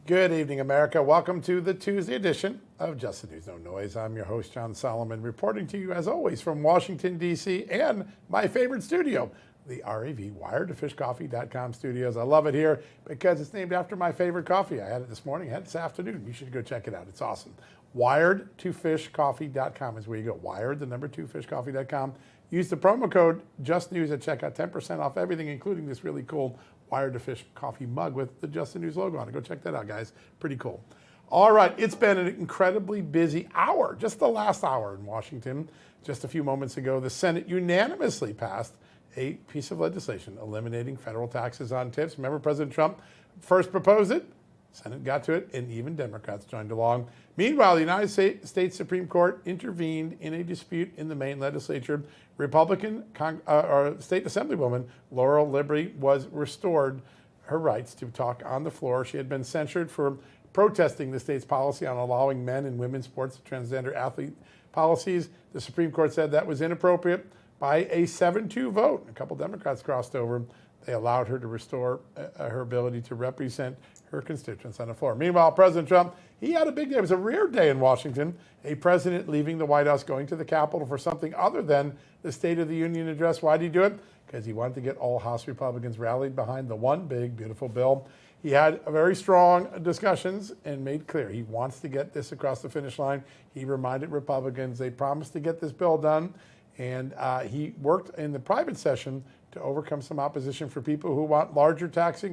Good evening, America. Welcome to the Tuesday edition of Just the News, No Noise. I'm your host, John Solomon, reporting to you, as always, from Washington, D.C., and my favorite studio, the RAV, wiredtofishcoffee.com studios. I love it here because it's named after my favorite coffee. I had it this morning, I had it this afternoon. You should go check it out. It's awesome. Wiredtofishcoffee.com is where you go. Wired, the number 2, fishcoffee.com. Use the promo code JustNews at checkout, 10% off everything, including this really cool Wired to Fish coffee mug with the Just the News logo on it. Go check that out, guys. Pretty cool. All right, it's been an incredibly busy hour, just the last hour in Washington. Just a few moments ago, the Senate unanimously passed a piece of legislation eliminating federal taxes on tips. Remember, President Trump first proposed it, Senate got to it, and even Democrats joined along. Meanwhile, the United States Supreme Court intervened in a dispute in the Maine legislature. Republican State Assemblywoman Laurel Liberty was restored her rights to talk on the floor. She had been censured for protesting the state's policy on allowing men and women's sports transgender athlete policies. The Supreme Court said that was inappropriate by a 7-2 vote. A couple Democrats crossed over. They allowed her to restore her ability to represent her constituents on the floor. Meanwhile, President Trump, he had a big day. It was a rare day in Washington. A president leaving the White House, going to the Capitol for something other than the State of the Union address. Why did he do it? Because he wanted to get all House Republicans rallied behind the one big, beautiful bill. He had very strong discussions and made clear he wants to get this across the finish line. He reminded Republicans they promised to get this bill done. And he worked in the private session to overcome some opposition for people who want larger tax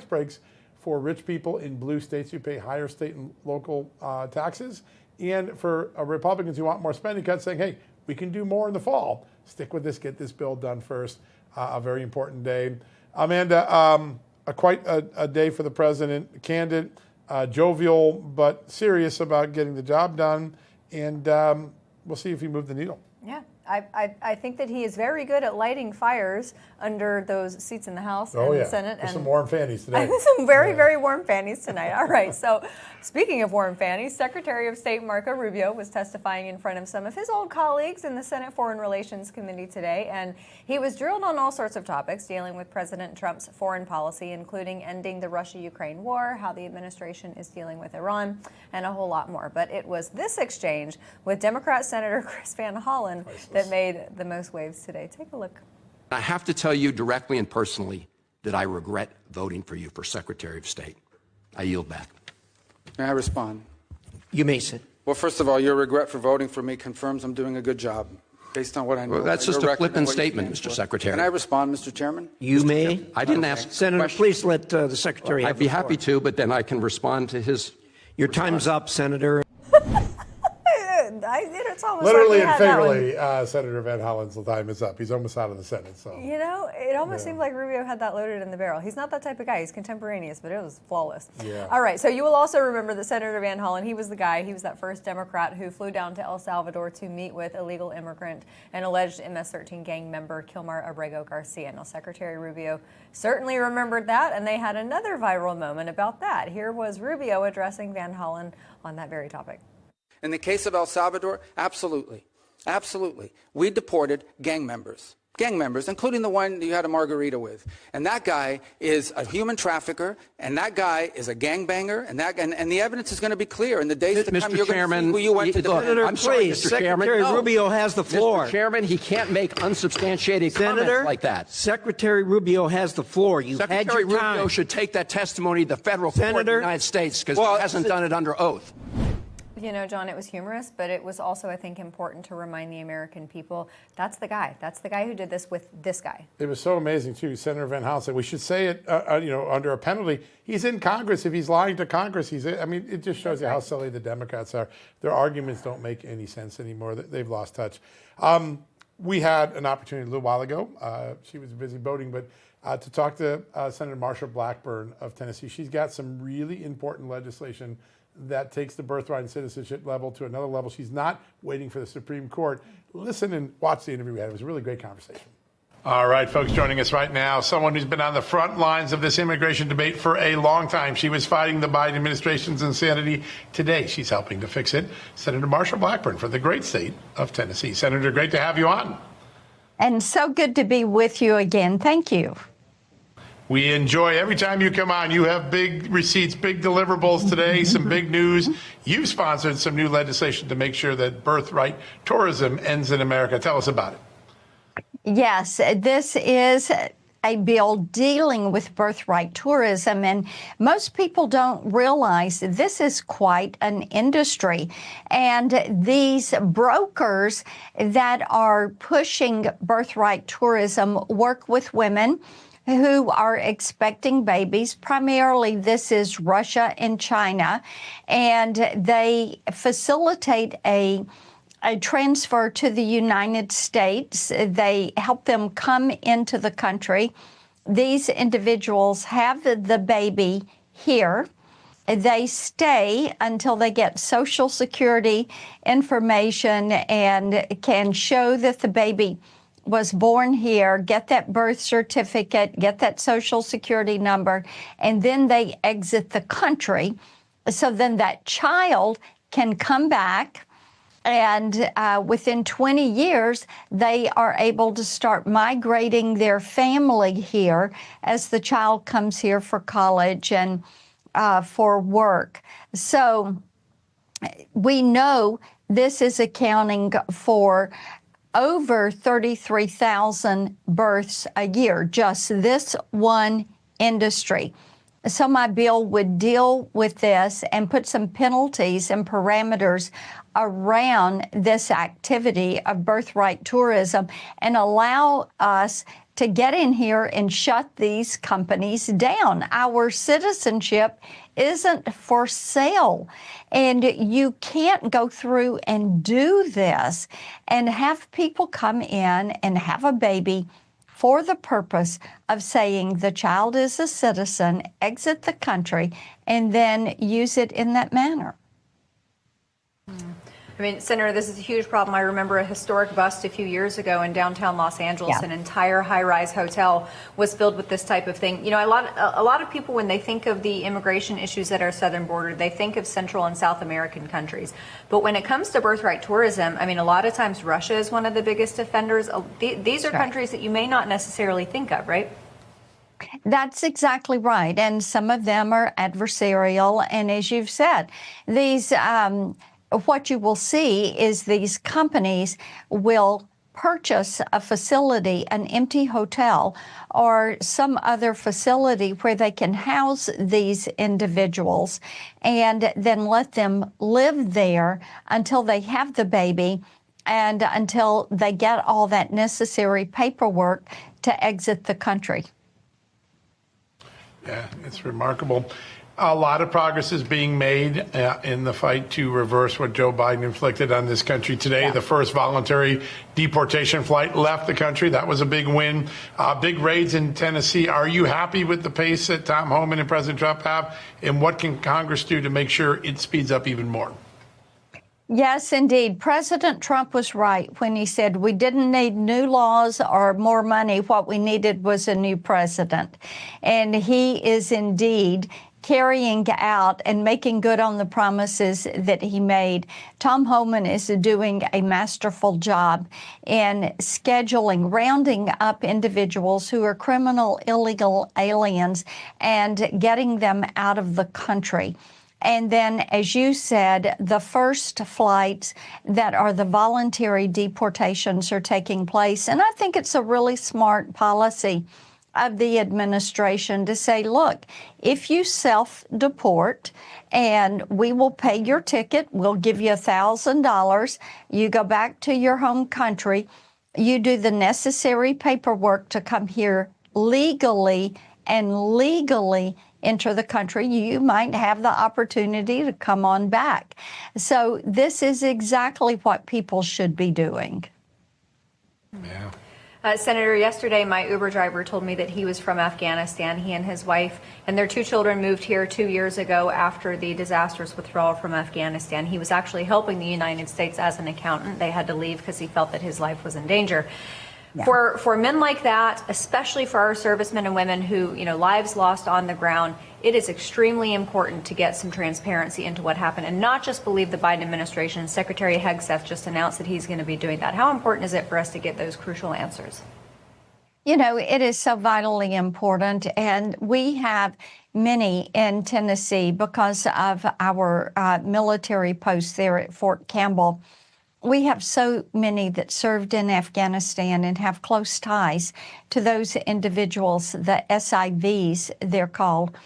breaks for rich people in blue states who pay higher state and local taxes, and for Republicans who want more spending cuts, saying, hey, we can do more in the fall. Stick with this, get this bill done first. A very important day. Amanda, quite a day for the president. Candid, jovial, but serious about getting the job done. And we'll see if he moved the needle. Yeah. I think that he is very good at lighting fires under those seats in the House and the Senate. And some warm fannies tonight. Some very warm fannies tonight. All right. So speaking of warm fannies, Secretary of State Marco Rubio was testifying in front of some of his old colleagues in the Senate Foreign Relations Committee today. And he was drilled on all sorts of topics dealing with President Trump's foreign policy, including ending the Russia-Ukraine war, how the administration is dealing with Iran, and a whole lot more. But it was this exchange with Democrat Senator Chris Van Hollen that made the most waves today. Take a look. I have to tell you directly and personally that I regret voting for you for Secretary of State. I yield back. May I respond? You may sit. Well, first of all, your regret for voting for me confirms I'm doing a good job based on what I know. Well, that's just a flippant statement, Mr. Secretary. Can I respond, Mr. Chairman? You may. I didn't ask. Senator, question. please let the Secretary have I'd be the floor. happy to, but then I can respond to his Your time's up, Senator. It's almost Literally like and figuratively, Senator Van Hollen's time is up. He's almost out of the Senate. So You know, it almost seemed like Rubio had that loaded in the barrel. He's not that type of guy. He's contemporaneous, but it was flawless. Yeah. All right, so you will also remember that Senator Van Hollen, he was the guy, he was that first Democrat who flew down to El Salvador to meet with illegal immigrant and alleged MS-13 gang member Kilmar Abrego Garcia. Now, Secretary Rubio certainly remembered that, and they had another viral moment about that. Here was Rubio addressing Van Hollen on that very topic. In the case of El Salvador, absolutely. Absolutely. We deported gang members, including the one you had a margarita with. And that guy is a human trafficker, and that guy is a gangbanger, and the evidence is going to be clear. In the days to come, you're going to see who you went to defend. Senator, I'm sorry, please, Mr. Chairman. Secretary No. Rubio has the floor. Mr. Chairman, he can't make unsubstantiated Senator, comments like that. Secretary Rubio has the floor. You've had Secretary your time. Rubio should take that testimony to the federal court in the Senator, United States because well, he hasn't done it under oath. You know, John, it was humorous, but it was also, I think, important to remind the American people, that's the guy. That's the guy who did this with this guy. it was so amazing, too. Senator Van Hollen said we should say it, under a penalty. He's in Congress. If he's lying to Congress, it just shows you how silly the Democrats are. Their arguments don't make any sense anymore. They've lost touch. We had an opportunity a little while ago. She was busy voting, but to talk to Senator Marsha Blackburn of Tennessee. She's got some really important legislation that takes the birthright and citizenship level to another level. She's not waiting for the Supreme Court. Listen and watch the interview we had. It was a really great conversation. All right, folks, joining us right now, someone who's been on the front lines of this immigration debate for a long time. She was fighting the Biden administration's insanity. Today, she's helping to fix it. Senator Marsha Blackburn for the great state of Tennessee. Senator, great to have you on. And so good to be with you again. Thank you. We enjoy every time you come on. You have big receipts, big deliverables today, some big news. You've sponsored some new legislation to make sure that birthright tourism ends in America. Tell us about it. Yes, this is a bill dealing with birthright tourism, and most people don't realize that this is quite an industry. And these brokers that are pushing birthright tourism work with women who are expecting babies. Primarily, this is Russia and China, and they facilitate a transfer to the United States. They help them come into the country. These individuals have the baby here. They stay until they get Social Security information and can show that the baby was born here, get that birth certificate, get that Social Security number, and then they exit the country. So then that child can come back, and within 20 years, they are able to start migrating their family here as the child comes here for college and for work. So we know this is accounting for over 33,000 births a year, just this one industry. So my bill would deal with this and put some penalties and parameters around this activity of birthright tourism and allow us to get in here and shut these companies down. Our citizenship isn't for sale, and you can't go through and do this and have people come in and have a baby for the purpose of saying the child is a citizen, exit the country, and then use it in that manner. I mean, Senator, this is a huge problem. I remember a historic bust a few years ago in downtown Los Angeles. Yeah. An entire high-rise hotel was filled with this type of thing. You know, a lot of people, when they think of the immigration issues at our southern border, they think of Central and South American countries. But when it comes to birthright tourism, I mean, a lot of times Russia is one of the biggest offenders. These are countries that you may not necessarily think of, right? That's exactly right. And some of them are adversarial. And as you've said, these what you will see is these companies will purchase a facility, an empty hotel, or some other facility where they can house these individuals and then let them live there until they have the baby and until they get all that necessary paperwork to exit the country. Yeah, it's remarkable. A lot of progress is being made in the fight to reverse what Joe Biden inflicted on this country today. Yeah. The first voluntary deportation flight left the country. That was a big win. Big raids in Tennessee. Are you happy with the pace that Tom Homan and President Trump have? And what can Congress do to make sure it speeds up even more? Yes, indeed. President Trump was right when he said we didn't need new laws or more money. What we needed was a new president. And he is indeed carrying out and making good on the promises that he made. Tom Homan is doing a masterful job in scheduling, rounding up individuals who are criminal, illegal aliens and getting them out of the country. And then, as you said, the first flights that are the voluntary deportations are taking place. And I think it's a really smart policy of the administration to say, look, if you self-deport and we will pay your ticket, we'll give you $1,000, you go back to your home country, you do the necessary paperwork to come here legally and legally enter the country, you might have the opportunity to come on back. So this is exactly what people should be doing. Yeah. Senator, yesterday my Uber driver told me that he was from Afghanistan. He and his wife and their 2 children moved here 2 years ago after the disastrous withdrawal from Afghanistan. He was actually helping the United States as an accountant. They had to leave because he felt that his life was in danger. Yeah. For men like that, especially for our servicemen and women who, lives lost on the ground, it is extremely important to get some transparency into what happened and not just believe the Biden administration. Secretary Hegseth just announced that he's going to be doing that. How important is it for us to get those crucial answers? You know, it is so vitally important, and we have many in Tennessee because of our military posts there at Fort Campbell. We have so many that served in Afghanistan and have close ties to those individuals, the SIVs, they're called,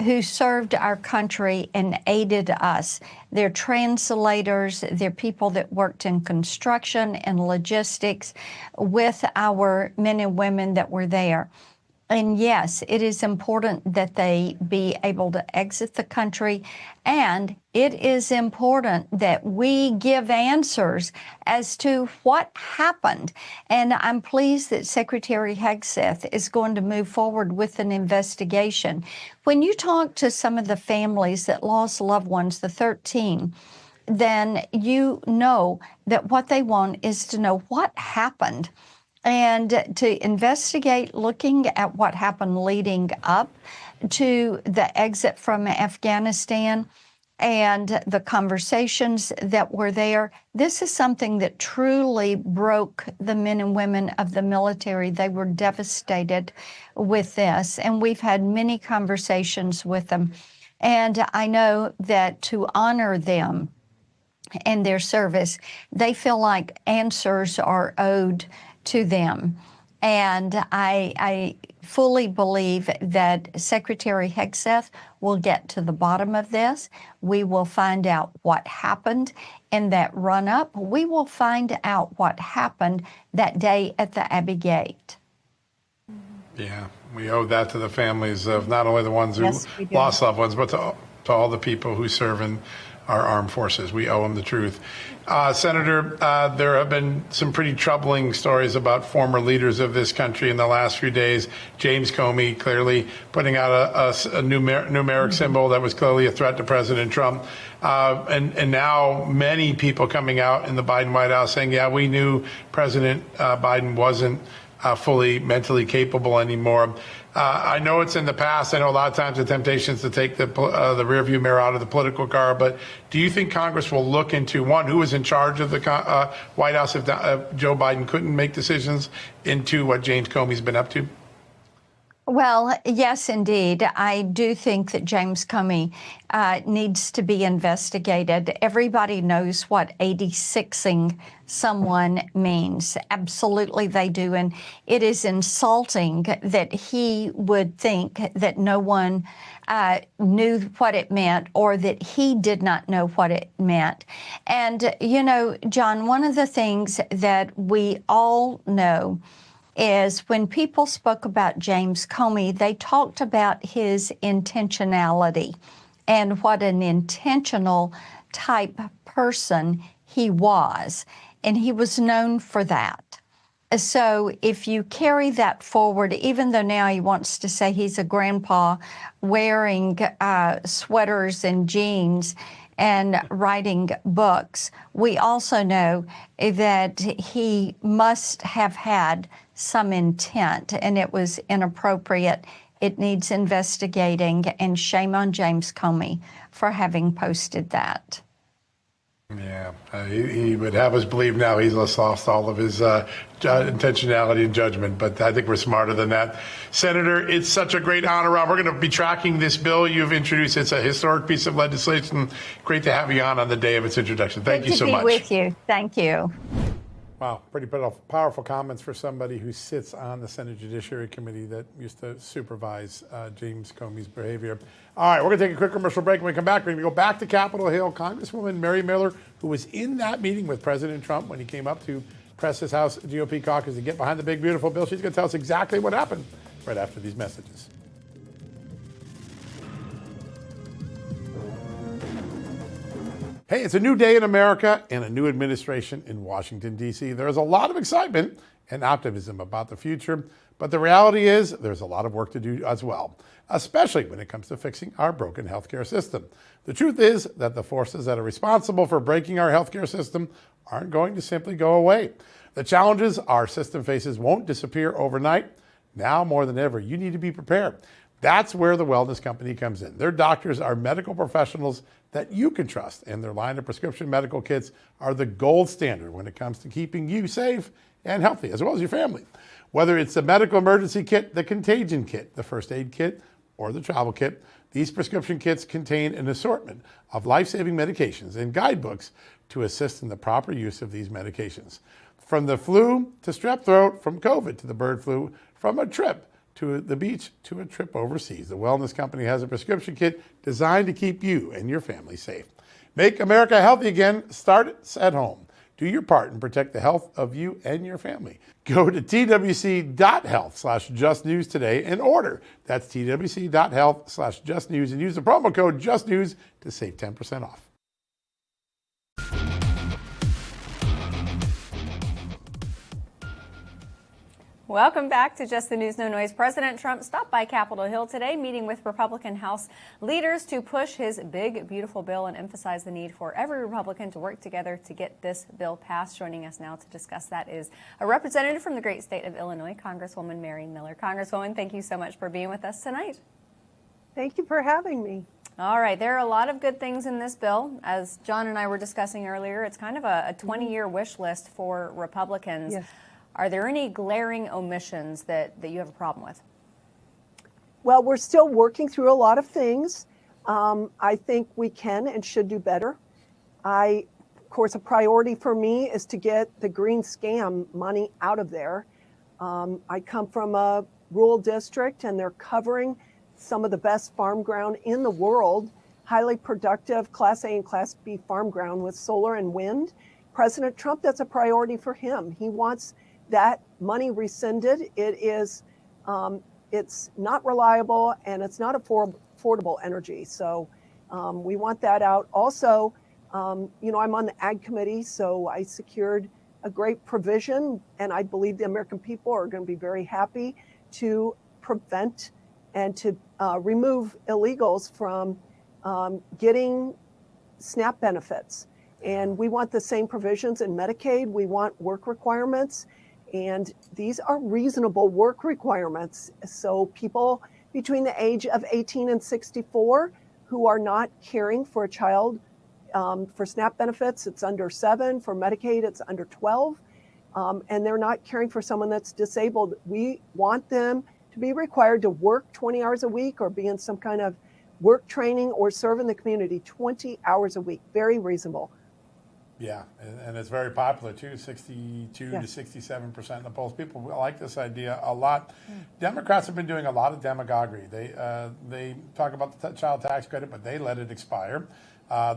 who served our country and aided us. They're translators, they're people that worked in construction and logistics with our men and women that were there. And yes, it is important that they be able to exit the country, and it is important that we give answers as to what happened. And I'm pleased that Secretary Hegseth is going to move forward with an investigation. When you talk to some of the families that lost loved ones, the 13, then you know that what they want is to know what happened, and to investigate, looking at what happened leading up to the exit from Afghanistan and the conversations that were there. This is something that truly broke the men and women of the military. They were devastated with this, and we've had many conversations with them. And I know that to honor them and their service, they feel like answers are owed to them. And I fully believe that Secretary Hegseth will get to the bottom of this. We will find out what happened in that run-up. We will find out what happened that day at the Abbey Gate. Yeah, we owe that to the families of not only the ones who Yes, we do. lost loved ones, but to all the people who serve in our armed forces. We owe them the truth. Senator, there have been some pretty troubling stories about former leaders of this country in the last few days. James Comey clearly putting out a numeric symbol that was clearly a threat to President Trump. And now many people coming out in the Biden White House saying, yeah, we knew President Biden wasn't fully mentally capable anymore. I know it's in the past. I know a lot of times the temptation is to take the rearview mirror out of the political car. But do you think Congress will look into, one, who was in charge of the White House if Joe Biden couldn't make decisions, into what James Comey's been up to? Well, yes, indeed. I do think that James Comey needs to be investigated. Everybody knows what 86ing someone means. Absolutely, they do. And it is insulting that he would think that no one knew what it meant, or that he did not know what it meant. And, you know, John, one of the things that we all know is when people spoke about James Comey, they talked about his intentionality and what an intentional type person he was. And he was known for that. So if you carry that forward, even though now he wants to say he's a grandpa wearing sweaters and jeans and writing books, we also know that he must have had some intent, and it was inappropriate. It needs investigating, and shame on James Comey for having posted that. Yeah, he would have us believe now he's lost all of his intentionality and judgment, but I think we're smarter than that. Senator, it's such a great honor. We're going to be tracking this bill you've introduced. It's a historic piece of legislation. Great to have you on the day of its introduction. Thank you so much. Good to be with you. Thank you. Wow, pretty powerful comments for somebody who sits on the Senate Judiciary Committee that used to supervise James Comey's behavior. All right, we're going to take a quick commercial break. When we come back, we're going to go back to Capitol Hill. Congresswoman Mary Miller, who was in that meeting with President Trump when he came up to press his House GOP caucus to get behind the big, beautiful bill. She's going to tell us exactly what happened right after these messages. Hey, it's a new day in America and a new administration in Washington, D.C. There's a lot of excitement and optimism about the future, but the reality is there's a lot of work to do as well, especially when it comes to fixing our broken healthcare system. The truth is that the forces that are responsible for breaking our healthcare system aren't going to simply go away. The challenges our system faces won't disappear overnight. Now more than ever, you need to be prepared. That's where the Wellness Company comes in. Their doctors are medical professionals that you can trust, and their line of prescription medical kits are the gold standard when it comes to keeping you safe and healthy, as well as your family. Whether it's the medical emergency kit, the contagion kit, the first aid kit, or the travel kit, these prescription kits contain an assortment of life-saving medications and guidebooks to assist in the proper use of these medications. From the flu to strep throat, from COVID to the bird flu, from a trip to the beach to a trip overseas, the Wellness Company has a prescription kit designed to keep you and your family safe. Make America healthy again. Start at home. Do your part and protect the health of you and your family. Go to twc.health/justnews today and order. That's twc.health/justnews and use the promo code JUSTNEWS to save 10% off. Welcome back to Just the News, No Noise. President Trump stopped by Capitol Hill today, meeting with Republican House leaders to push his big, beautiful bill and emphasize the need for every Republican to work together to get this bill passed. Joining us now to discuss that is a representative from the great state of Illinois, Congresswoman Marion Miller. Congresswoman, thank you so much for being with us tonight. Thank you for having me. All right, there are a lot of good things in this bill. As John and I were discussing earlier, it's kind of a 20-year wish list for Republicans. Yes. Are there any glaring omissions that you have a problem with? Well, we're still working through a lot of things. I think we can and should do better. Of course, a priority for me is to get the green scam money out of there. I come from a rural district, and they're covering some of the best farm ground in the world, highly productive Class A and Class B farm ground with solar and wind. President Trump, that's a priority for him. He wants that money rescinded. It is, it's not reliable, and it's not affordable energy. So we want that out. Also, I'm on the Ag Committee, so I secured a great provision, and I believe the American people are going to be very happy to prevent and to remove illegals from getting SNAP benefits. And we want the same provisions in Medicaid. We want work requirements. And these are reasonable work requirements. So people between the age of 18 and 64 who are not caring for a child, for SNAP benefits, it's under 7. For Medicaid, it's under 12. And they're not caring for someone that's disabled. We want them to be required to work 20 hours a week or be in some kind of work training or serve in the community 20 hours a week. Very reasonable. Yeah, and it's very popular too, 62 to 67% in the polls. People like this idea a lot. Democrats have been doing a lot of demagoguery. They talk about the child tax credit, but they let it expire.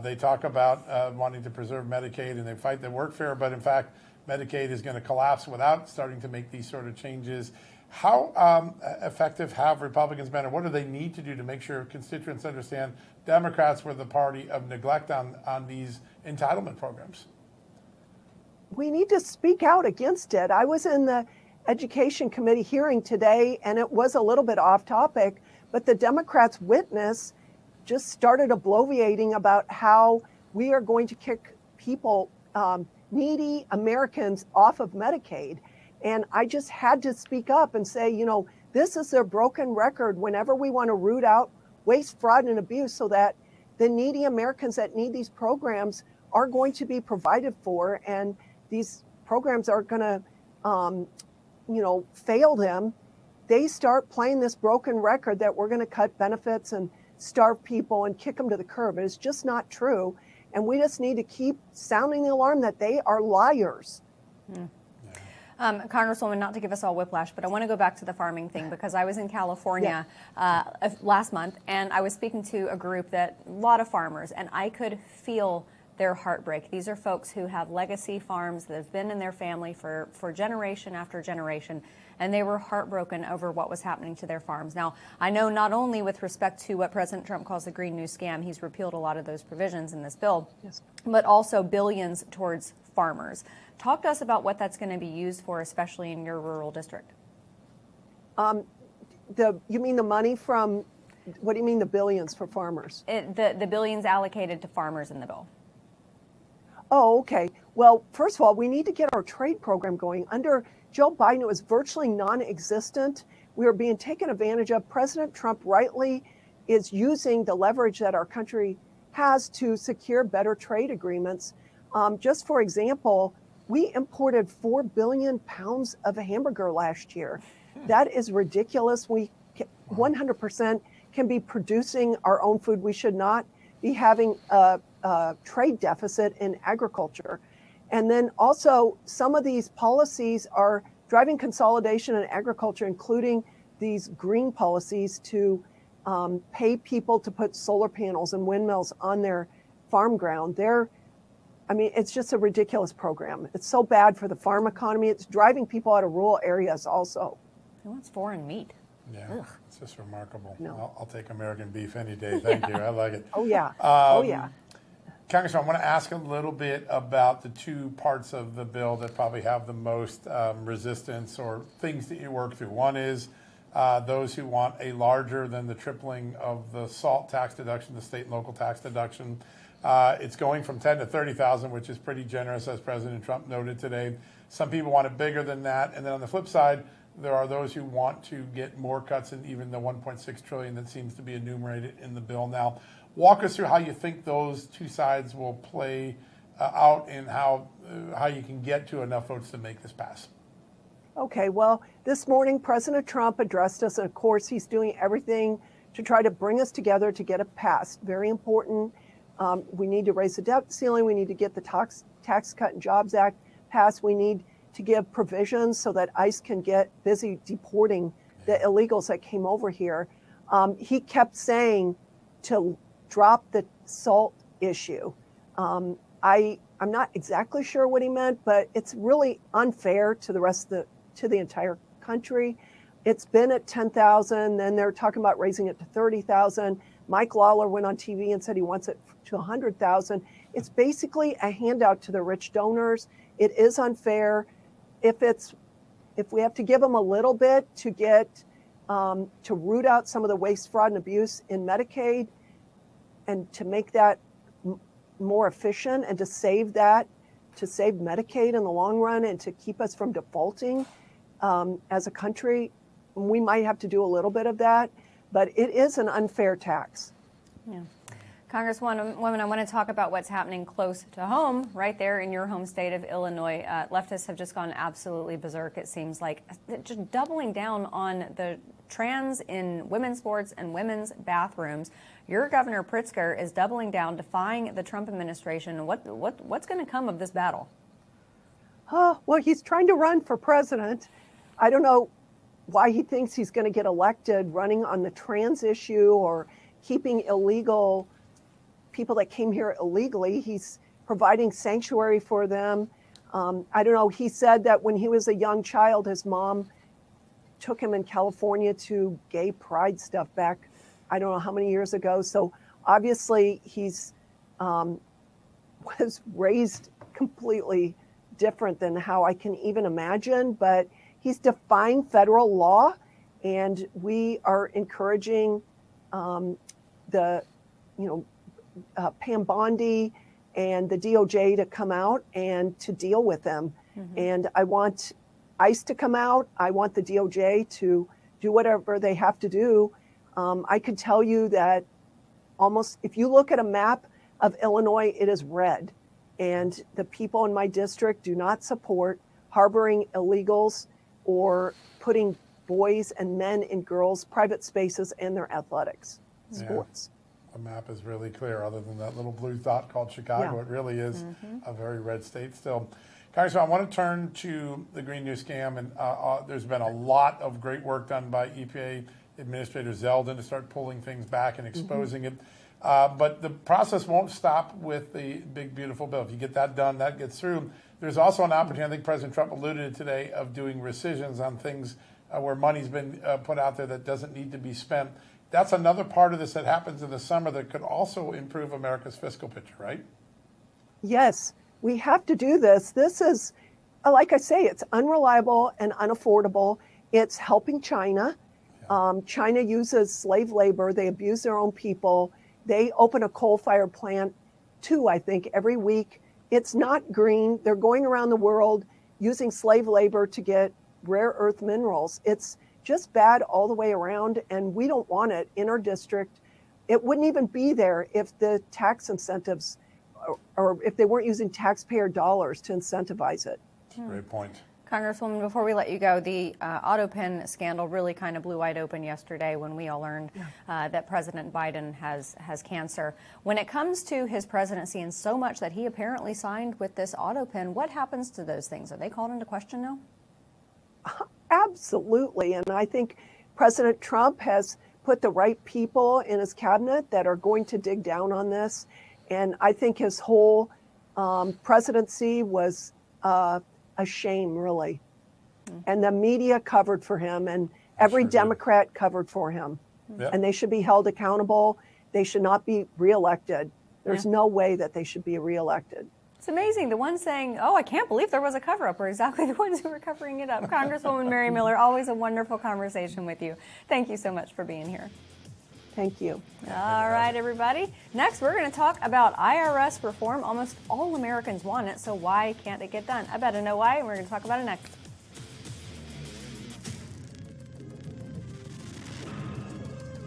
They talk about wanting to preserve Medicaid, and they fight the workfare, but in fact, Medicaid is going to collapse without starting to make these sort of changes. How effective have Republicans been, or what do they need to do to make sure constituents understand Democrats were the party of neglect on these entitlement programs? We need to speak out against it. I was in the Education Committee hearing today, and it was a little bit off topic, but the Democrats' witness just started bloviating about how we are going to kick people, needy Americans, off of Medicaid. And I just had to speak up and say, this is their broken record whenever we want to root out waste, fraud, and abuse so that the needy Americans that need these programs are going to be provided for. And these programs are going to, fail them. They start playing this broken record that we're going to cut benefits and starve people and kick them to the curb. It's just not true. And we just need to keep sounding the alarm that they are liars. Congresswoman, not to give us all whiplash, but I want to go back to the farming thing because I was in California last month, and I was speaking to a group a lot of farmers, and I could feel their heartbreak. These are folks who have legacy farms that have been in their family for generation after generation, and they were heartbroken over what was happening to their farms. Now, I know not only with respect to what President Trump calls the Green New Scam, he's repealed a lot of those provisions in this bill, but also billions towards farmers. Talk to us about what that's going to be used for, especially in your rural district. You mean the money from, what do you mean the billions for farmers? The billions allocated to farmers in the bill. Oh, okay. Well, first of all, we need to get our trade program going. Under Joe Biden, it was virtually non-existent. We are being taken advantage of. President Trump rightly is using the leverage that our country has to secure better trade agreements. Just for example, we imported 4 billion pounds of hamburger last year. That is ridiculous. We 100% can be producing our own food. We should not be having a trade deficit in agriculture. And then also, some of these policies are driving consolidation in agriculture, including these green policies to pay people to put solar panels and windmills on their farm ground. It's just a ridiculous program. It's so bad for the farm economy. It's driving people out of rural areas also. Who wants foreign meat? Yeah, it's just remarkable. No. I'll take American beef any day. Thank you. I like it. Oh, yeah. Oh, yeah. Congressman, I want to ask a little bit about the two parts of the bill that probably have the most resistance or things that you work through. One is those who want a larger than the tripling of the SALT tax deduction, the state and local tax deduction. It's going from 10 to 30,000, which is pretty generous, as President Trump noted today. Some people want it bigger than that. And then on the flip side, there are those who want to get more cuts in even the 1.6 trillion that seems to be enumerated in the bill now. Walk us through how you think those two sides will play out and how you can get to enough votes to make this pass. Okay, well, this morning, President Trump addressed us, and of course, he's doing everything to try to bring us together to get it passed. Very important. We need to raise the debt ceiling. We need to get the Tax Cut and Jobs Act passed. We need to give provisions so that ICE can get busy deporting the illegals that came over here. He kept saying to drop the SALT issue. I'm not exactly sure what he meant, but it's really unfair to the entire country. It's been at 10,000, then they're talking about raising it to 30,000. Mike Lawler went on TV and said he wants it to 100,000. It's basically a handout to the rich donors. It is unfair. If we have to give them a little bit to get to root out some of the waste, fraud, and abuse in Medicaid, and to make that more efficient, and to save Medicaid in the long run, and to keep us from defaulting as a country, we might have to do a little bit of that. But it is an unfair tax. Yeah. Congresswoman, I want to talk about what's happening close to home, right there in your home state of Illinois. Leftists have just gone absolutely berserk, it seems like, just doubling down on the trans in women's sports and women's bathrooms. Your Governor Pritzker is doubling down, defying the Trump administration. What's going to come of this battle? Well, he's trying to run for president. I don't know why he thinks he's going to get elected running on the trans issue or keeping illegal people that came here illegally. He's providing sanctuary for them. I don't know. He said that when he was a young child, his mom took him in California to gay pride stuff back, I don't know how many years ago. So obviously he's was raised completely different than how I can even imagine, but he's defying federal law, and we are encouraging Pam Bondi and the DOJ to come out and to deal with them. Mm-hmm. And I want ICE to come out. I want the DOJ to do whatever they have to do. I could tell you that almost, if you look at a map of Illinois, it is red. And the people in my district do not support harboring illegals or putting boys and men in girls' private spaces and their athletics, sports. The map is really clear. Other than that little blue dot called Chicago, It really is a very red state still. Congressman, I want to turn to the Green New Scam, and there's been a lot of great work done by EPA Administrator Zeldin to start pulling things back and exposing it. But the process won't stop with the big, beautiful bill. If you get that done, that gets through. There's also an opportunity, I think President Trump alluded to today, of doing rescissions on things where money's been put out there that doesn't need to be spent. That's another part of this that happens in the summer that could also improve America's fiscal picture, right? Yes, we have to do this. This is, like I say, it's unreliable and unaffordable. It's helping China. China uses slave labor. They abuse their own people. They open a coal-fired plant, 2, I think, every week. It's not green. They're going around the world using slave labor to get rare earth minerals. It's just bad all the way around, and we don't want it in our district. It wouldn't even be there if the tax incentives or if they weren't using taxpayer dollars to incentivize it. Great point. Congresswoman, before we let you go, the AutoPen scandal really kind of blew wide open yesterday when we all learned that President Biden has cancer. When it comes to his presidency and so much that he apparently signed with this AutoPen, what happens to those things? Are they called into question now? Absolutely. And I think President Trump has put the right people in his cabinet that are going to dig down on this. And I think his whole presidency was a shame, really. And the media covered for him, and every Democrat covered for him. Yeah. And they should be held accountable. They should not be reelected. There's no way that they should be reelected. It's amazing. The ones saying, oh, I can't believe there was a cover-up are exactly the ones who were covering it up. Congresswoman Mary Miller, always a wonderful conversation with you. Thank you so much for being here. Thank you. All right, everybody. Next, we're going to talk about IRS reform. Almost all Americans want it, so why can't it get done? I bet I know why, and we're going to talk about it next.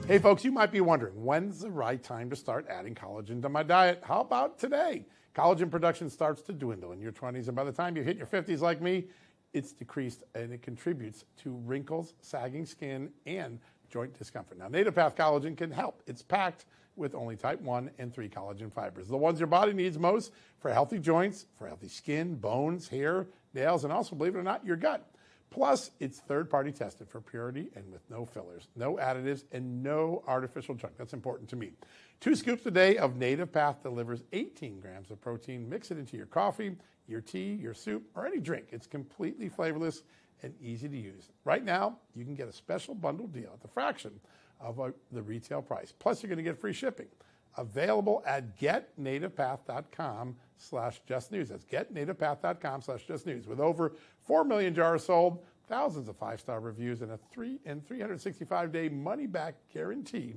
Hey folks, you might be wondering, when's the right time to start adding collagen to my diet? How about today? Collagen production starts to dwindle in your 20s, and by the time you hit your 50s like me, it's decreased, and it contributes to wrinkles, sagging skin, and joint discomfort. Now, Native Path Collagen can help. It's packed with only type 1 and 3 collagen fibers, the ones your body needs most for healthy joints, for healthy skin, bones, hair, nails, and also, believe it or not, your gut. Plus, it's third-party tested for purity and with no fillers, no additives, and no artificial junk. That's important to me. 2 scoops a day of Native Path delivers 18 grams of protein. Mix it into your coffee, your tea, your soup, or any drink. It's completely flavorless and easy to use. Right now, you can get a special bundle deal at the fraction of the retail price. Plus, you're going to get free shipping. Available at getnativepath.com/justnews. That's getnativepath.com/justnews. With over 4 million jars sold, thousands of 5-star reviews, and a 365-day money-back guarantee,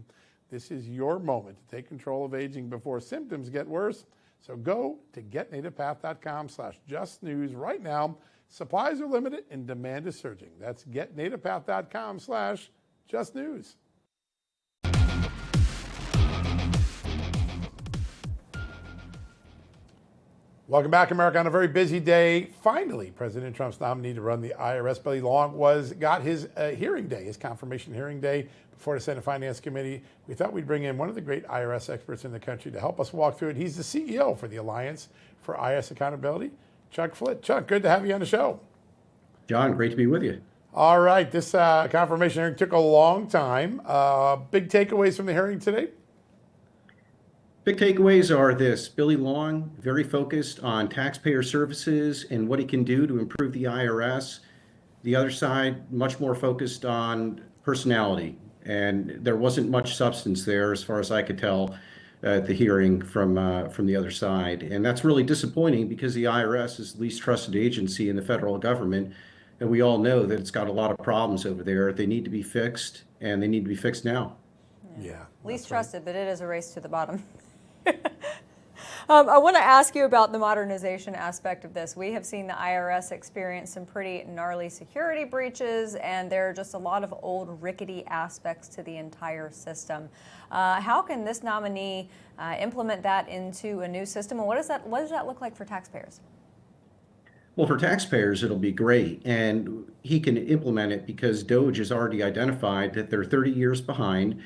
this is your moment to take control of aging before symptoms get worse. So go to getnativepath.com/justnews right now. Supplies are limited and demand is surging. That's getnativepath.com/justnews. Welcome back, America. On a very busy day, finally, President Trump's nominee to run the IRS, Billy Long, got his hearing day, his confirmation hearing day before the Senate Finance Committee. We thought we'd bring in one of the great IRS experts in the country to help us walk through it. He's the CEO for the Alliance for IRS Accountability, Chuck Flitt. Chuck, good to have you on the show. John, great to be with you. All right, this confirmation hearing took a long time. Big takeaways from the hearing today? Big takeaways are this: Billy Long, very focused on taxpayer services and what he can do to improve the IRS. The other side, much more focused on personality. And there wasn't much substance there, as far as I could tell, at the hearing from the other side. And that's really disappointing because the IRS is the least trusted agency in the federal government. And we all know that it's got a lot of problems over there. They need to be fixed, and they need to be fixed now. Yeah. Least trusted, but it is a race to the bottom. I want to ask you about the modernization aspect of this. We have seen the IRS experience some pretty gnarly security breaches, and there are just a lot of old rickety aspects to the entire system. How can this nominee implement that into a new system, and what does that look like for taxpayers? Well, for taxpayers, it'll be great. And he can implement it because DOJ has already identified that they're 30 years behind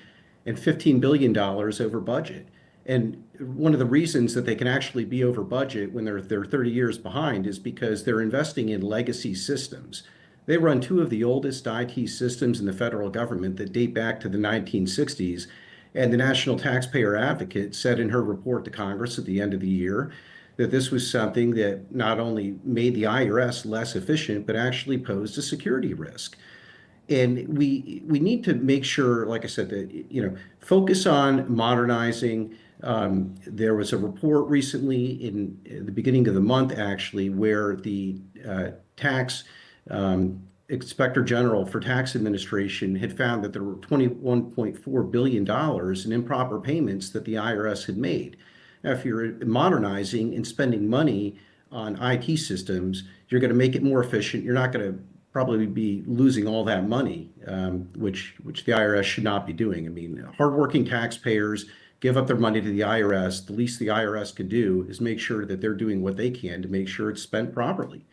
and $15 billion over budget. And one of the reasons that they can actually be over budget when they're 30 years behind is because they're investing in legacy systems. They run 2 of the oldest IT systems in the federal government that date back to the 1960s. And the National Taxpayer Advocate said in her report to Congress at the end of the year that this was something that not only made the IRS less efficient, but actually posed a security risk. And we need to make sure, like I said, that focus on modernizing. There was a report recently in the beginning of the month, actually, where the tax Inspector General for Tax Administration had found that there were $21.4 billion in improper payments that the IRS had made. Now, if you're modernizing and spending money on IT systems, you're going to make it more efficient. You're not going to probably be losing all that money, which the IRS should not be doing. I mean, hardworking taxpayers give up their money to the IRS, the least the IRS can do is make sure that they're doing what they can to make sure it's spent properly.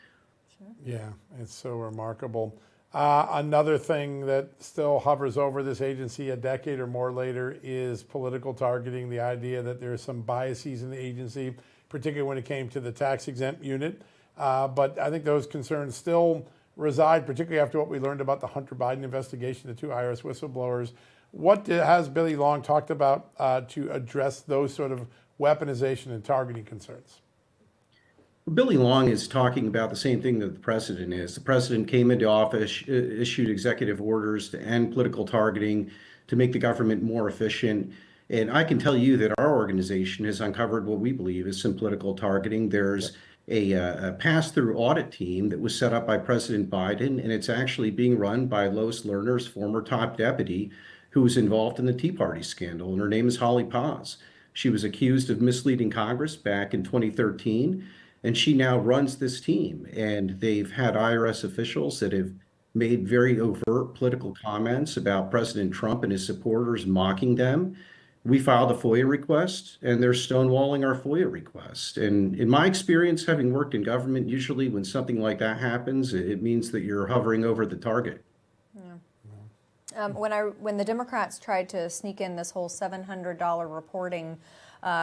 Yeah, it's so remarkable. Another thing that still hovers over this agency a decade or more later is political targeting, the idea that there are some biases in the agency, particularly when it came to the tax exempt unit. But I think those concerns still reside, particularly after what we learned about the Hunter Biden investigation, the two IRS whistleblowers. What has Billy Long talked about to address those sort of weaponization and targeting concerns? Billy Long is talking about the same thing that the president is. The president came into office, issued executive orders to end political targeting, to make the government more efficient. And I can tell you that our organization has uncovered what we believe is some political targeting. There's a pass-through audit team that was set up by President Biden, and it's actually being run by Lois Lerner's former top deputy, who was involved in the Tea Party scandal, and her name is Holly Paz. She was accused of misleading Congress back in 2013. And she now runs this team. And they've had IRS officials that have made very overt political comments about President Trump and his supporters, mocking them. We filed a FOIA request, and they're stonewalling our FOIA request. And in my experience, having worked in government, usually when something like that happens, it means that you're hovering over the target. When the Democrats tried to sneak in this whole $700 reporting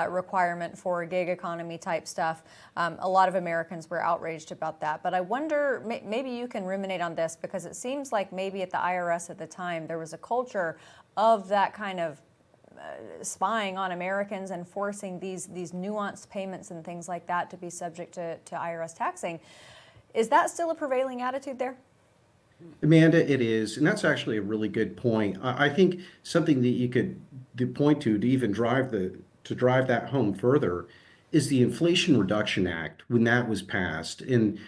requirement for gig economy type stuff, a lot of Americans were outraged about that. But I wonder, maybe you can ruminate on this, because it seems like maybe at the IRS at the time there was a culture of that kind of spying on Americans and forcing these nuanced payments and things like that to be subject to IRS taxing. Is that still a prevailing attitude there? Amanda, it is. And that's actually a really good point. I think something that you could point to even drive that home further is the Inflation Reduction Act when that was passed. And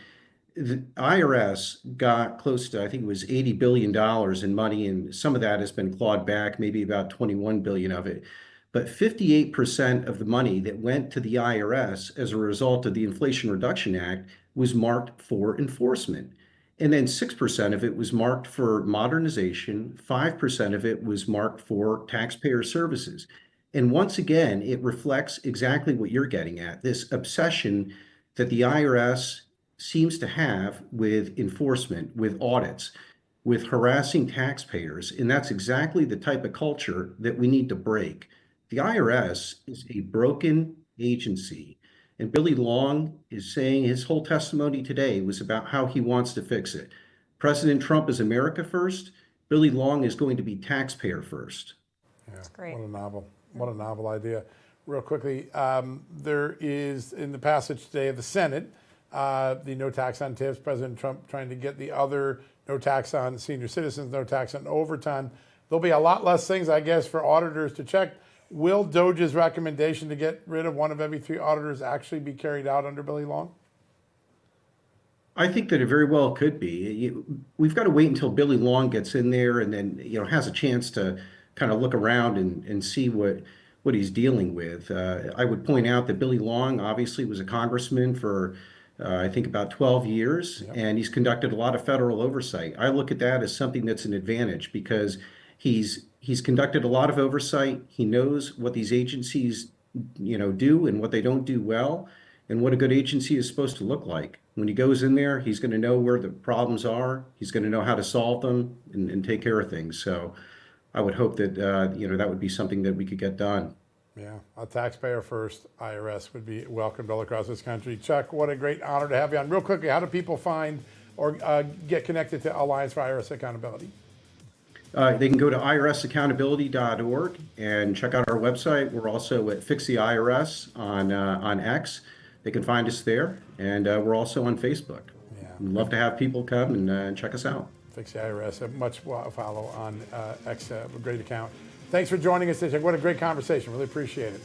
the IRS got close to, I think it was $80 billion in money, and some of that has been clawed back, maybe about 21 billion of it. But 58% of the money that went to the IRS as a result of the Inflation Reduction Act was marked for enforcement. And then 6% of it was marked for modernization, 5% of it was marked for taxpayer services. And once again, it reflects exactly what you're getting at, this obsession that the IRS seems to have with enforcement, with audits, with harassing taxpayers. And that's exactly the type of culture that we need to break. The IRS is a broken agency. And Billy Long is saying his whole testimony today was about how he wants to fix it. President Trump is America first. Billy Long is going to be taxpayer first. Yeah, that's great. What a novel idea. Real quickly, there is in the passage today of the Senate, the no tax on tips, President Trump trying to get the other no tax on senior citizens, no tax on overtime. There'll be a lot less things, I guess, for auditors to check. Will DOJ's recommendation to get rid of one of every 3 auditors actually be carried out under Billy Long? I think that it very well could be. We've got to wait until Billy Long gets in there and then, has a chance to kind of look around and see what he's dealing with. I would point out that Billy Long obviously was a congressman for, I think, about 12 years, and he's conducted a lot of federal oversight. I look at that as something that's an advantage because he's conducted a lot of oversight. He knows what these agencies, do and what they don't do well, and what a good agency is supposed to look like. When he goes in there, he's going to know where the problems are. He's going to know how to solve them and take care of things. So I would hope that, that would be something that we could get done. Yeah, a taxpayer first IRS would be welcomed all across this country. Chuck, what a great honor to have you on. Real quickly, how do people find or get connected to Alliance for IRS Accountability? They can go to irsaccountability.org and check out our website. We're also at Fix the IRS on X. They can find us there, and we're also on Facebook. Yeah. We'd love to have people come and check us out. Fix the IRS, much follow on X, a great account. Thanks for joining us today, Chuck. What a great conversation. Really appreciate it.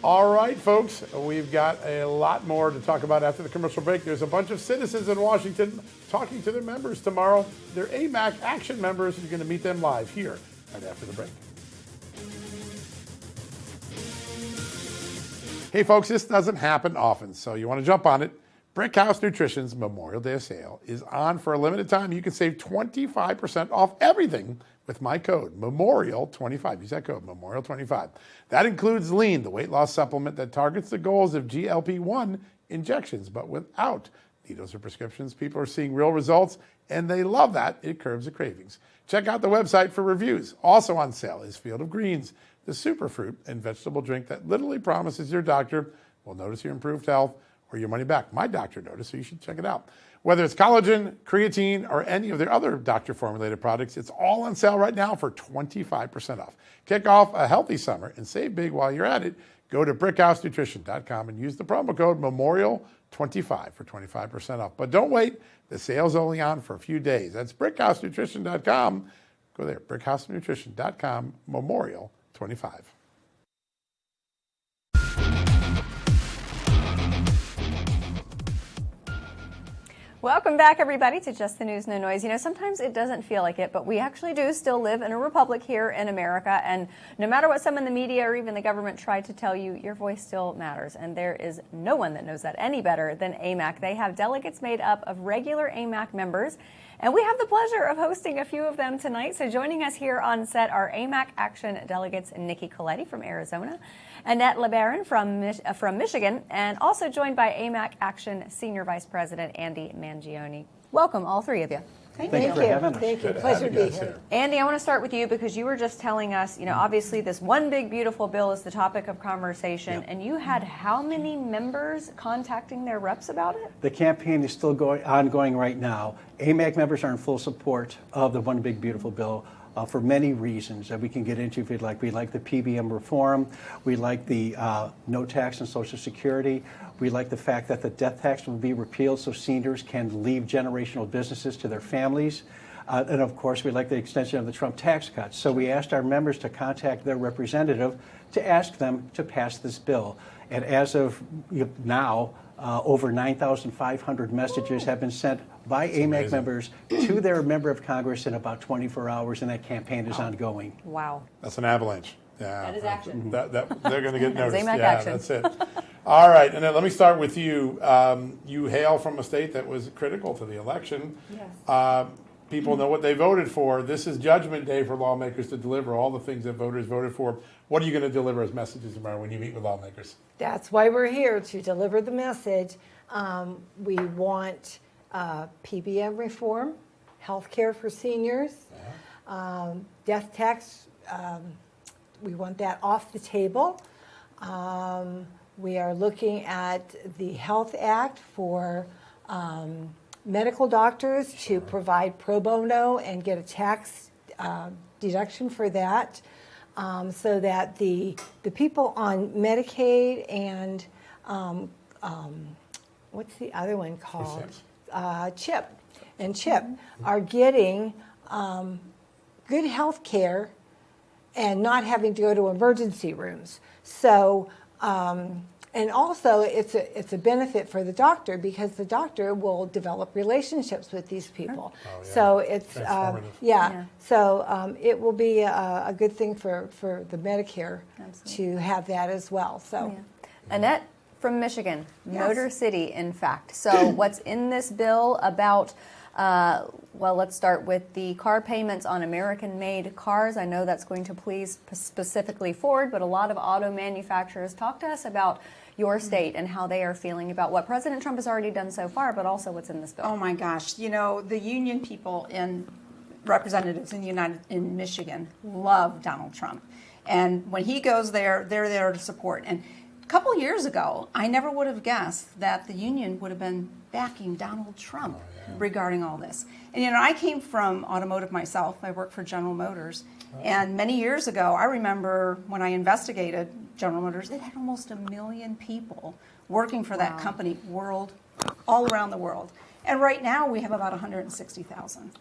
All right, folks, we've got a lot more to talk about after the commercial break. There's a bunch of citizens in Washington talking to their members tomorrow. They're AMAC Action members. You're going to meet them live here right after the break. Hey, folks, this doesn't happen often, so you want to jump on it. Brickhouse Nutrition's Memorial Day sale is on for a limited time. You can save 25% off everything with my code, MEMORIAL25. Use that code, MEMORIAL25. That includes Lean, the weight loss supplement that targets the goals of GLP-1 injections, but without needles or prescriptions. People are seeing real results, and they love that. It curbs the cravings. Check out the website for reviews. Also on sale is Field of Greens, the superfruit and vegetable drink that literally promises your doctor will notice your improved health or your money back. My doctor noticed, so you should check it out. Whether it's collagen, creatine, or any of their other doctor-formulated products, it's all on sale right now for 25% off. Kick off a healthy summer and save big while you're at it. Go to brickhousenutrition.com and use the promo code MEMORIAL25 for 25% off. But don't wait. The sale's only on for a few days. That's brickhousenutrition.com. Go there, brickhousenutrition.com, MEMORIAL25. Welcome back, everybody, to Just the News, No Noise. You know, sometimes it doesn't feel like it, but we actually do still live in a republic here in America. And no matter what some in the media or even the government try to tell you, your voice still matters. And there is no one that knows that any better than AMAC. They have delegates made up of regular AMAC members. And we have the pleasure of hosting a few of them tonight. So joining us here on set are AMAC Action delegates Nikki Coletti from Arizona, Annette LeBaron from Michigan, and also joined by AMAC Action Senior Vice President Andy Mangione. Welcome, all three of you. Thank you for having us. Thank you. Pleasure to be here. Andy, I want to start with you because you were just telling us, you know, obviously this one big beautiful bill is the topic of conversation, and you had how many members contacting their reps about it? The campaign is still ongoing right now. AMAC members are in full support of the One Big Beautiful Bill for many reasons that we can get into if you'd like. We like the PBM reform. We like the no tax on Social Security. We like the fact that the death tax will be repealed so seniors can leave generational businesses to their families. And of course, we like the extension of the Trump tax cuts. So we asked our members to contact their representative to ask them to pass this bill. And as of now, over 9,500 messages have been sent by AMAC members to their member of Congress in about 24 hours, and that campaign is ongoing. Wow. That's an avalanche. Yeah, That is action. They're going to get That is noticed. AMAC Yeah, action. that's it. All right, and then let me start with you. You hail from a state that was critical to the election. Yes. People know what they voted for. This is Judgment Day for lawmakers to deliver all the things that voters voted for. What are you going to deliver as messages tomorrow when you meet with lawmakers? That's why we're here, to deliver the message. We want PBM reform, health care for seniors, death tax. We want that off the table. We are looking at the Health Act for medical doctors to provide pro bono and get a tax deduction for that, so that the people on Medicaid and what's the other one called? CHIP and CHIP are getting good health care and not having to go to emergency rooms. So, and also it's a benefit for the doctor because the doctor will develop relationships with these people. Oh, yeah. So it's, Transformative. so it will be a good thing for the Medicare Absolutely. to have that as well. So, Annette from Michigan, Motor City, in fact. So what's in this bill about, well, let's start with the car payments on American-made cars. I know that's going to please specifically Ford, but a lot of auto manufacturers. Talk to us about your state and how they are feeling about what President Trump has already done so far, but also what's in this bill. Oh my gosh, you know, the union people and representatives in Michigan love Donald Trump. And when he goes there, they're there to support. And a couple of years ago, I never would have guessed that the union would have been backing Donald Trump regarding all this. And you know, I came from automotive myself. I worked for General Motors. And many years ago, I remember when I investigated General Motors, it had almost 1 million people working for that company all around the world. And right now, we have about 160,000.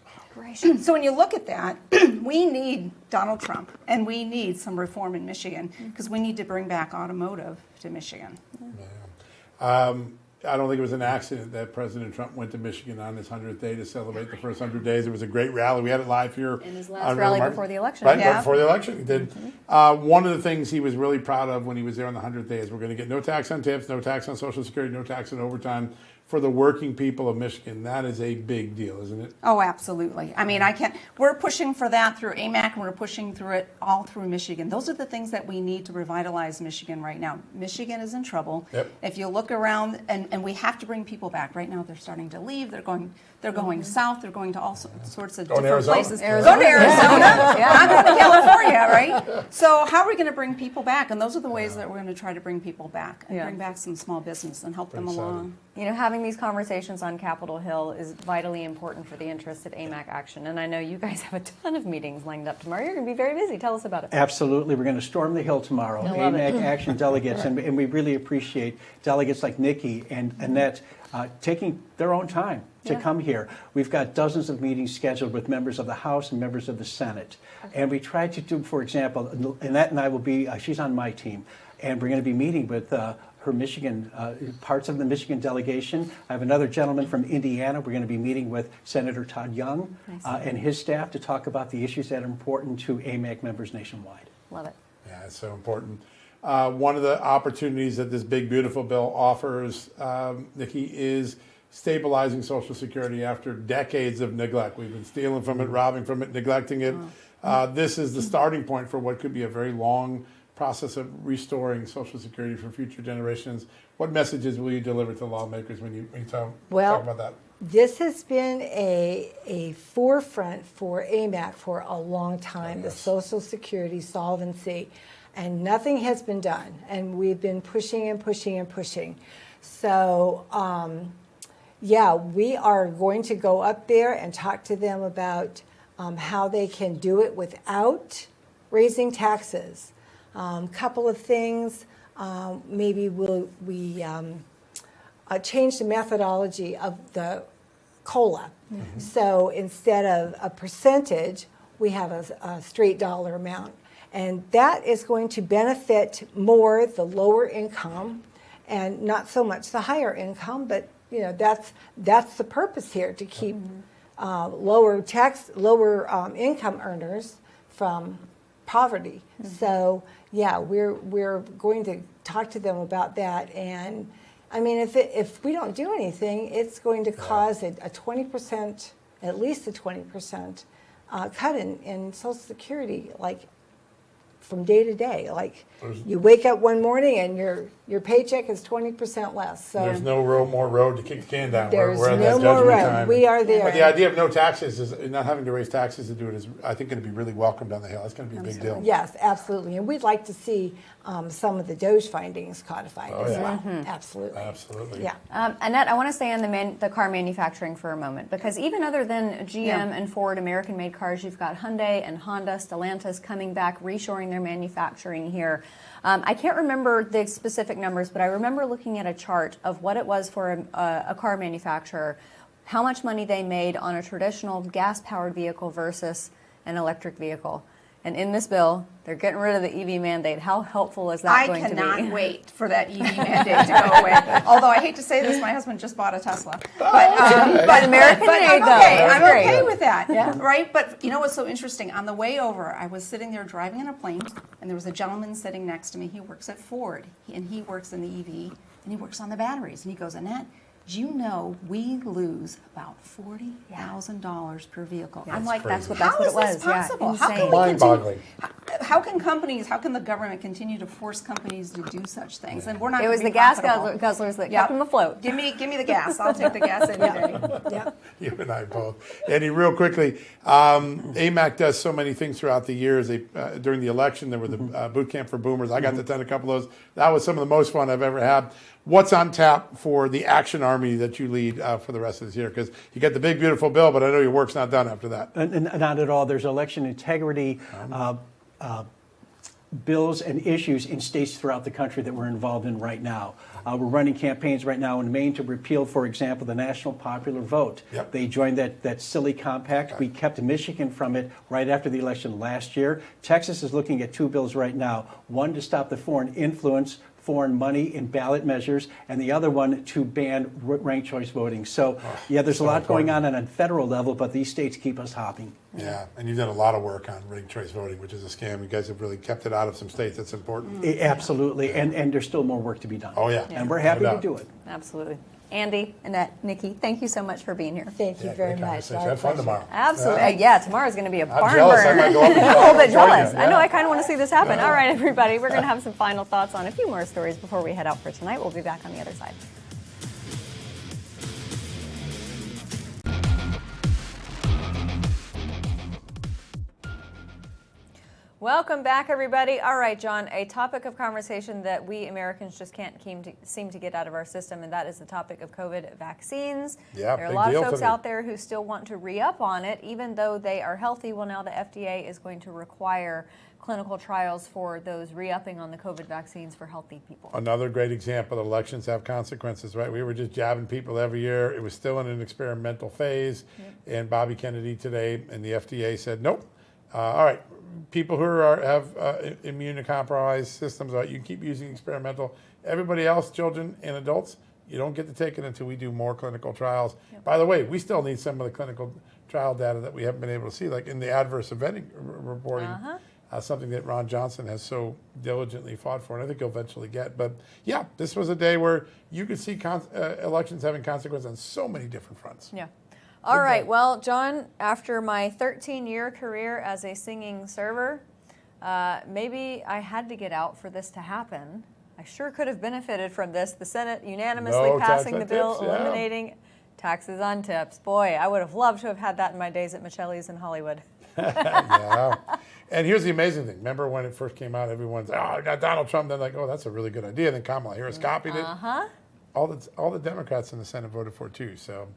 So when you look at that, we need Donald Trump, and we need some reform in Michigan, because we need to bring back automotive to Michigan. I don't think it was an accident that President Trump went to Michigan on his 100th day to celebrate the first 100 days. It was a great rally. We had it live here. In his last rally before the election. Right, Yeah. before the election. He did. One of the things he was really proud of when he was there on the 100th day is we're going to get no tax on tips, no tax on Social Security, no tax on overtime for the working people of Michigan. That is a big deal, isn't it? Oh, absolutely. I mean, we're pushing for that through AMAC, and we're pushing through it all through Michigan. Those are the things that we need to revitalize Michigan right now. Michigan is in trouble. Yep. If you look around, and we have to bring people back. Right now, they're starting to leave. They're going south. They're going to all sorts of Going to different Arizona? places. Arizona. Go to Arizona. Yeah. I'm going to California, right? So how are we going to bring people back? And those are the ways that we're going to try to bring people back and bring back some small business and help them Pretty exciting. along. You know, having these conversations on Capitol Hill is vitally important for the interests of AMAC Action. And I know you guys have a ton of meetings lined up tomorrow. You're going to be very busy. Tell us about it. Absolutely. We're going to storm the Hill tomorrow. I love it. AMAC Action delegates, and we really appreciate delegates like Nikki and Annette taking their own time to come here. We've got dozens of meetings scheduled with members of the House and members of the Senate. And we try to do, for example, Annette and I will be, she's on my team, and we're going to be meeting with her Michigan, parts of the Michigan delegation. I have another gentleman from Indiana. We're going to be meeting with Senator Todd Young and his staff to talk about the issues that are important to AMAC members nationwide. Love it. Yeah, it's so important. One of the opportunities that this big, beautiful bill offers, Nikki, is stabilizing Social Security after decades of neglect. We've been stealing from it, robbing from it, neglecting it. This is the starting point for what could be a very long process of restoring Social Security for future generations. What messages will you deliver to lawmakers when you talk about that? This has been a forefront for AMAC for a long time, the Social Security solvency, and nothing has been done. And we've been pushing and pushing and pushing. So, yeah, we are going to go up there and talk to them about how they can do it without raising taxes. Couple of things, maybe we change the methodology of the COLA. So instead of a percentage, we have a straight dollar amount. And that is going to benefit more the lower income and not so much the higher income, but you know, that's the purpose here, to keep lower income earners from poverty. So yeah, we're going to talk to them about that. And I mean, if we don't do anything, it's going to cause a 20%, at least a 20% cut in Social Security, like from day to day. Like you wake up one morning and your paycheck is 20% less. So there's no more road to kick the can down. There's we're at no that more judgment road. time. We are there. But the idea of no taxes is not having to raise taxes to do it is, I think, going to be really welcomed on the Hill. It's going to be a big deal. Yes, absolutely. And we'd like to see some of the DOJ findings codified as well. Absolutely. Absolutely. Yeah. Annette, I want to stay on the car manufacturing for a moment, because even other than GM and Ford American-made cars, you've got Hyundai and Honda, Stellantis coming back, reshoring their manufacturing here. I can't remember the specific numbers, but I remember looking at a chart of what it was for a car manufacturer, how much money they made on a traditional gas-powered vehicle versus an electric vehicle. And in this bill, they're getting rid of the EV mandate. How helpful is that going to be? I cannot wait for that EV mandate to go away. Although I hate to say this, my husband just bought a Tesla. But American made, I'm though. okay. That's I'm great. okay with that, right? But you know what's so interesting? On the way over, I was sitting there driving in a plane, and there was a gentleman sitting next to me. He works at Ford, and he works in the EV, and he works on the batteries. And he goes, Annette, do you know we lose about $40,000 per vehicle? I'm like, crazy. how That's what is it this was. Yeah, possible? insane. How can we Mind-boggling. how can the government continue to force companies to do such things? And we're not. It was gonna the be gas profitable. guzzlers that Yep. kept them afloat. Give me the gas. I'll take the gas any day. Yep. You and I both. Eddie, real quickly, AMAC does so many things throughout the years. During the election, there were the boot camp for boomers. I got to attend a couple of those. That was some of the most fun I've ever had. What's on tap for the Action Army that you lead for the rest of this year? Because you got the big, beautiful bill, but I know your work's not done after that. And not at all. There's election integrity bills and issues in states throughout the country that we're involved in right now. We're running campaigns right now in Maine to repeal, for example, the national popular vote. Yep. They joined that silly compact. Okay. We kept Michigan from it right after the election last year. Texas is looking at two bills right now, one to stop the foreign influence, foreign money in ballot measures, and the other one to ban ranked choice voting. So, yeah, there's a lot going on a federal level, but these states keep us hopping. Yeah, and you've done a lot of work on ranked choice voting, which is a scam. You guys have really kept it out of some states. That's important. Absolutely, and there's still more work to be done. Oh, yeah. And we're happy No to doubt. do it. Absolutely. Andy, Annette, Nikki, thank you so much for being here. Thank you very Great much. conversation. Our Have fun pleasure. tomorrow. Absolutely. Yeah, tomorrow's going to be a barn jealous. I burner. might go up and I'm a little bit join you. jealous. I know Yeah. I kind of want to see this happen. All right, everybody, we're going to have some final thoughts on a few more stories before we head out for tonight. We'll be back on the other side. Welcome back, everybody. All right, John, a topic of conversation that we Americans just can't seem to get out of our system, and that is the topic of COVID vaccines. Yeah, there are a big lot deal of folks today. out there who still want to re-up on it, even though they are healthy. Well, now the FDA is going to require clinical trials for those re-upping on the COVID vaccines for healthy people. Another great example, elections have consequences, right? We were just jabbing people every year. It was still in an experimental phase. And Bobby Kennedy today and the FDA said, nope. All right, people who have immunocompromised systems, right, you can keep using experimental. Everybody else, children and adults, you don't get to take it until we do more clinical trials. By the way, we still need some of the clinical trial data that we haven't been able to see, like in the adverse event reporting. Something that Ron Johnson has so diligently fought for, and I think he'll eventually get. But yeah, this was a day where you could see elections having consequences on so many different fronts. Yeah. All right. Well, John, after my 13-year career as a singing server, maybe I had to get out for this to happen. I sure could have benefited from this. The Senate unanimously passing the bill eliminating taxes on tips. Boy, I would have loved to have had that in my days at Michelle's in Hollywood. Yeah. And here's the amazing thing. Remember when it first came out, everyone's, I got Donald Trump. Then like, oh, that's a really good idea. Then Kamala Harris copied it. All the Democrats in the Senate voted for it too. So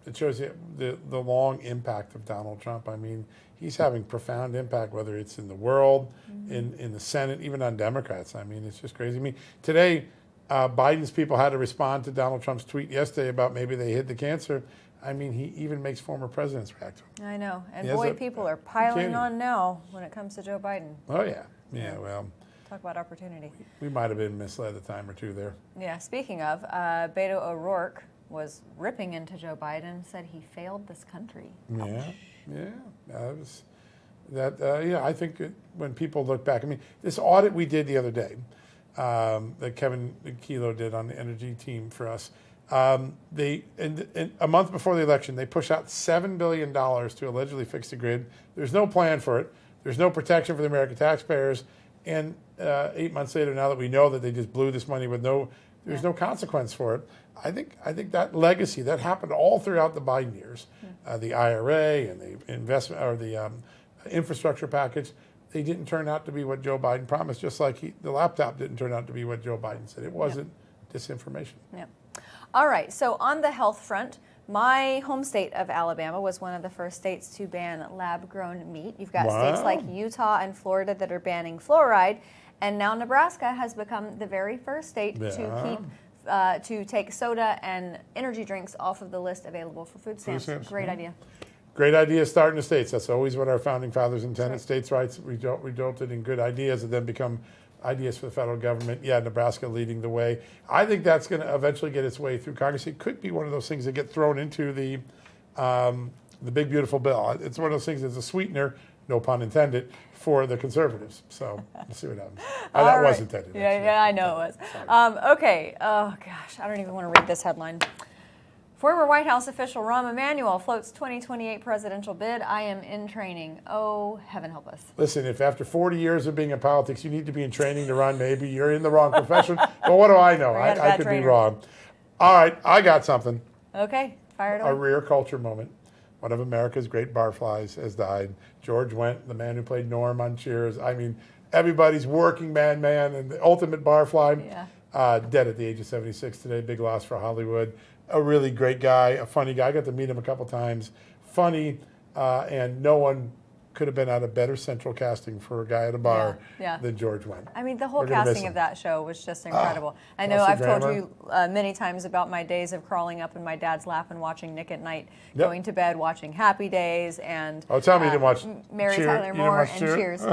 it shows you the long impact of Donald Trump. I mean, he's having profound impact, whether it's in the world, in the Senate, even on Democrats. I mean, it's just crazy. I mean, today, Biden's people had to respond to Donald Trump's tweet yesterday about maybe they hid the cancer. I mean, he even makes former presidents react to him. I know. And boy, people are piling on now when it comes to Joe Biden. Oh, yeah. Yeah, well. Talk about opportunity. We might have been misled a time or two there. Yeah, speaking of, Beto O'Rourke was ripping into Joe Biden, said he failed this country. I think when people look back, I mean, this audit we did the other day, that Kevin Kelo did on the energy team for us, they a month before the election, they push out $7 billion to allegedly fix the grid. There's no plan for it. There's no protection for the American taxpayers. And 8 months later, now that we know that they just blew this money with there's no consequence for it. I think that legacy that happened all throughout the Biden years, the IRA and the investment or the infrastructure package, they didn't turn out to be what Joe Biden promised. Just like the laptop didn't turn out to be what Joe Biden said. It wasn't disinformation. Yeah. All right. So on the health front, my home state of Alabama was one of the first states to ban lab-grown meat. You've got states like Utah and Florida that are banning fluoride, and now Nebraska has become the very first state to take soda and energy drinks off of the list available for food stamps. Great idea. Great idea starting the states. That's always what our founding fathers intended. Right. States' rights resulted in good ideas that then become ideas for the federal government. Yeah, Nebraska leading the way. I think that's going to eventually get its way through Congress. It could be one of those things that get thrown into the big, beautiful bill. It's one of those things that's a sweetener, no pun intended, for the conservatives. So we'll see what happens. That was intended. Yeah, I know it was. Okay. Oh, gosh. I don't even want to read this headline. Former White House official Rahm Emanuel floats 2028 presidential bid. I am in training. Oh, heaven help us. Listen, if after 40 years of being in politics, you need to be in training to run, maybe you're in the wrong profession. But what do I know? I could be wrong. All right, I got something. Okay, fire it away. A rare culture moment. One of America's great barflies has died. George Wendt, the man who played Norm on Cheers. I mean, everybody's working man and the ultimate barfly. Yeah. Dead at the age of 76 today. Big loss for Hollywood. A really great guy, a funny guy. I got to meet him a couple times. Funny, and no one could have been out of better central casting for a guy at a bar than George Wendt. I mean, the whole casting of that show was just incredible. I know I've told you many times about my days of crawling up in my dad's lap and watching Nick at Night, going to bed, watching Happy Days, and tell me you didn't watch Mary Tyler Moore and Cheers.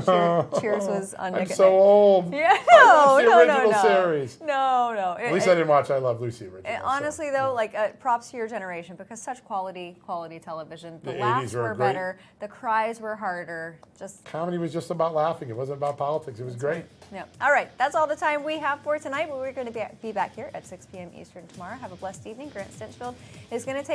Cheers was on Nick at Night. I'm so old. Yeah, no. Series. No. At least I didn't watch I Love Lucy original. Honestly, though, like props to your generation because such quality television. The laughs were better, the cries were harder. smarter. Just Comedy was just about laughing. It wasn't about politics. It was great. yeah. All right, that's all the time we have for tonight. But we're going to be back here at 6 p.m. Eastern tomorrow. Have a blessed evening. Grant Stinchfield is going to take